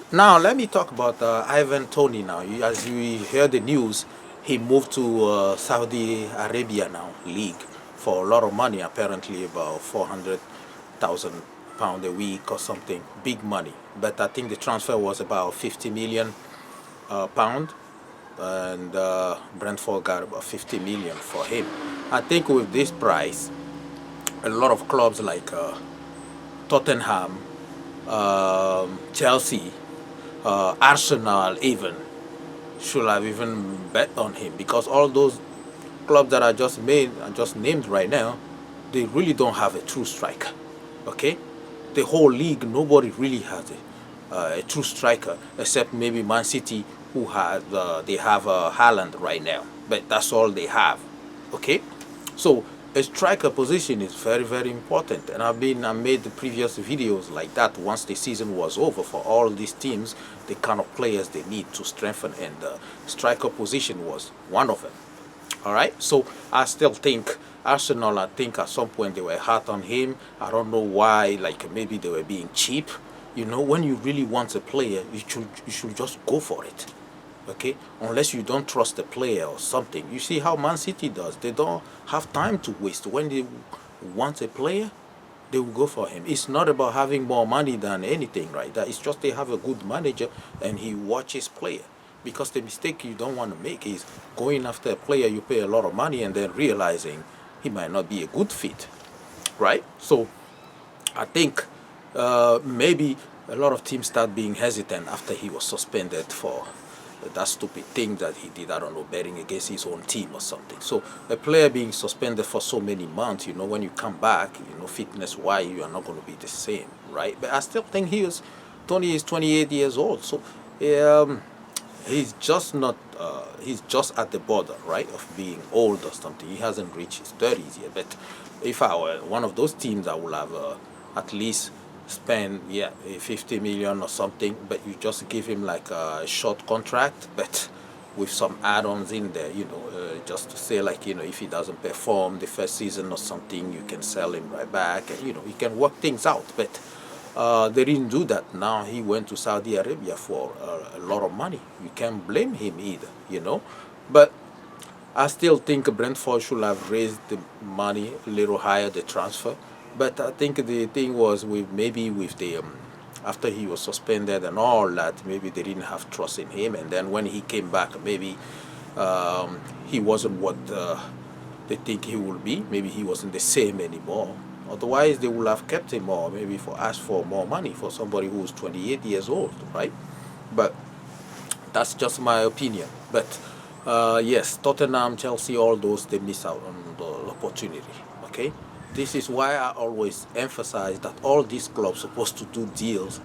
Now let me talk about Ivan Toney now. As you hear the news, he moved to Saudi Arabia now, league, for a lot of money, apparently about 400,000 pound a week or something, big money. But I think the transfer was about 50 million pound, and Brentford got about 50 million for him. I think with this price, a lot of clubs like Tottenham, Chelsea, Arsenal even should have even bet on him, because all those clubs that I just named right now, they really don't have a true striker. Okay, the whole league, nobody really has a true striker except maybe Man City, who has they have Haaland right now, but that's all they have. Okay, so a striker position is very very important, and I made the previous videos like that once the season was over for all these teams, the kind of players they need to strengthen, and the striker position was one of them. All right, so I still think Arsenal, I think at some point they were hard on him. I don't know why, like maybe they were being cheap. You know, when you really want a player, you should just go for it. Okay, unless you don't trust the player or something. You see how Man City does. They don't have time to waste. When they want a player, they will go for him. It's not about having more money than anything, right? That it's just they have a good manager and he watches player. Because the mistake you don't want to make is going after a player you pay a lot of money and then realizing he might not be a good fit, right? So I think maybe a lot of teams start being hesitant after he was suspended for that stupid thing that he did. I don't know, betting against his own team or something. So a player being suspended for so many months, when you come back, fitness wise, you are not going to be the same, right? But I still think Tony is 28 years old. So um, he's just not he's just at the border, right, of being old or something. He hasn't reached his 30s yet. But if I were one of those teams, I would have at least spend 50 million or something, but you just give him like a short contract, but with some add-ons in there, just to say, like, if he doesn't perform the first season or something, you can sell him right back, and you can work things out. But they didn't do that. Now he went to Saudi Arabia for a lot of money. You can't blame him either. But I still think Brentford should have raised the money a little higher, the transfer. But I think the thing was with the after he was suspended and all that, maybe they didn't have trust in him. And then when he came back, maybe he wasn't what they think he will be. Maybe he wasn't the same anymore. Otherwise, they would have kept him, or maybe asked for more money for somebody who's 28 years old, right? But that's just my opinion. But yes, Tottenham, Chelsea, all those, they miss out on the opportunity. Okay, this is why I always emphasize that all these clubs are supposed to do deals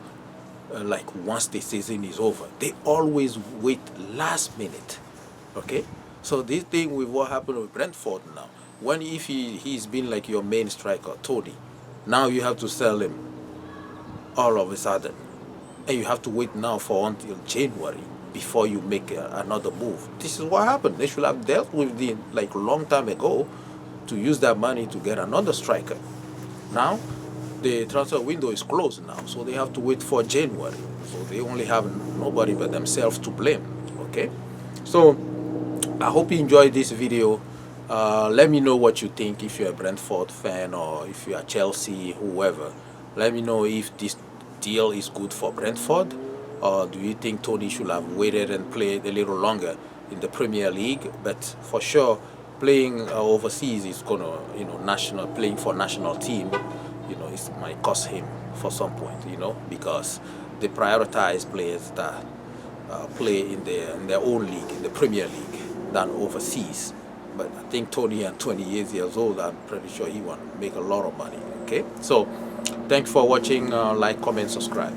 like once the season is over. They always wait last minute. Okay, so this thing with what happened with Brentford now, when if he's been like your main striker, Toney, now you have to sell him all of a sudden, and you have to wait now for until January before you make another move. This is what happened. They should have dealt with the like long time ago to use that money to get another striker. Now the transfer window is closed now, so they have to wait for January. So they only have nobody but themselves to blame. Okay, so I hope you enjoyed this video. Let me know what you think, if you're a Brentford fan or if you are Chelsea, whoever. Let me know if this deal is good for Brentford, or do you think Toney should have waited and played a little longer in the Premier League? But for sure, playing overseas is gonna, playing for national team, it might cost him for some point, because they prioritize players that play in their own league, in the Premier League, than overseas. But I think Toney at 28 years old, I'm pretty sure he want to make a lot of money. Okay, so thanks for watching. Like, comment, subscribe.